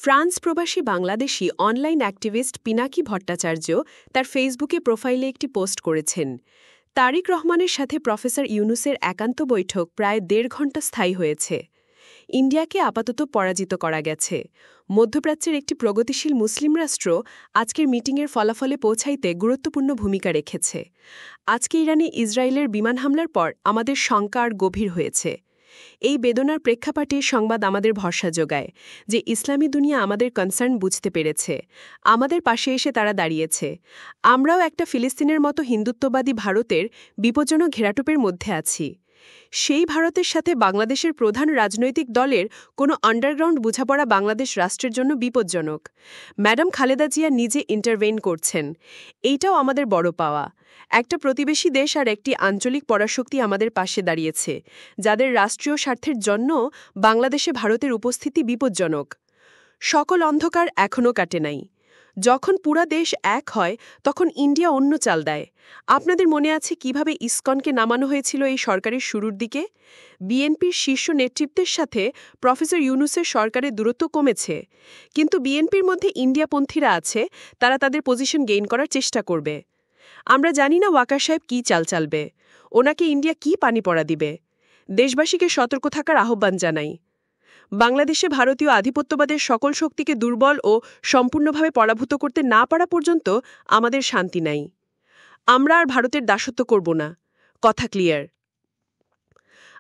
France প্রবাসী Bangladeshi online activist Pinaki Bhattacharya তার ফেসবুকে প্রোফাইলে একটি পোস্ট করেছেন। তারিক রহমানের সাথে প্রফেসর ইউনুসের একান্ত বৈঠক প্রায় ১.৫ ঘণ্টা স্থায়ী হয়েছে। ইন্ডিয়াকে আপাতত পরাজিত করা গেছে। মধ্যপ্রাচ্যের একটি প্রগতিশীল মুসলিম রাষ্ট্র আজকের মিটিংয়ের ফলাফলে পৌঁছাইতে গুরুত্বপূর্ণ ভূমিকা রেখেছে। আজকে ইরানে ইসরায়েলের বিমান হামলার পর আমাদের শঙ্কা আর গভীর হয়েছে। এই বেদনার প্রেক্ষাপটে সংবাদ আমাদের ভরসা যোগায় যে ইসলামী দুনিয়া আমাদের কনসার্ন বুঝতে পেরেছে, আমাদের পাশে এসে তারা দাঁড়িয়েছে। আমরাও একটা ফিলিস্তিনের মতো হিন্দুত্ববাদী ভারতের বিপজ্জনক ঘেরাটোপের মধ্যে আছি। সেই ভারতের সাথে বাংলাদেশের প্রধান রাজনৈতিক দলের কোনো আন্ডারগ্রাউন্ড বোঝাপড়া বাংলাদেশ রাষ্ট্রের জন্য বিপজ্জনক। ম্যাডাম খালেদা জিয়া নিজে ইন্টারভেইন করছেন, এইটাও আমাদের বড় পাওয়া। একটা প্রতিবেশী দেশ আর একটি আঞ্চলিক পরাশক্তি আমাদের পাশে দাঁড়িয়েছে, যাদের রাষ্ট্রীয় স্বার্থের জন্য বাংলাদেশে ভারতের উপস্থিতি বিপজ্জনক। সকল অন্ধকার এখনও কাটে নাই। যখন পুরা দেশ এক হয় তখন ইন্ডিয়া অন্য চাল দেয়। আপনাদের মনে আছে কিভাবে ইসকনকে নামানো হয়েছিল এই সরকারের শুরুর দিকে? বিএনপির শীর্ষ নেতৃত্বের সাথে প্রফেসর ইউনুসের সরকারের দূরত্ব কমেছে, কিন্তু বিএনপির মধ্যে ইন্ডিয়াপন্থীরা আছে, তারা তাদের পজিশন গেইন করার চেষ্টা করবে। আমরা জানি না ওয়াকার সাহেব কী চাল চালবে, ওনাকে ইন্ডিয়া কী পানি পড়া দিবে। দেশবাসীকে সতর্ক থাকার আহ্বান জানাই। বাংলাদেশে ভারতীয় আধিপত্যবাদের সকল শক্তিকে দুর্বল ও সম্পূর্ণভাবে পরাভূত করতে না পারা পর্যন্ত আমাদের শান্তি নাই। আমরা আর ভারতের দাসত্ব করব না, কথা ক্লিয়ার।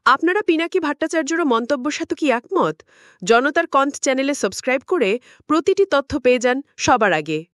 আপনারা পিনাকি ভট্টাচার্যের মন্তব্যের সাথে কি একমত? জনতার কণ্ঠ চ্যানেলে সাবস্ক্রাইব করে প্রতিটি তথ্য পেয়ে যান সবার আগে।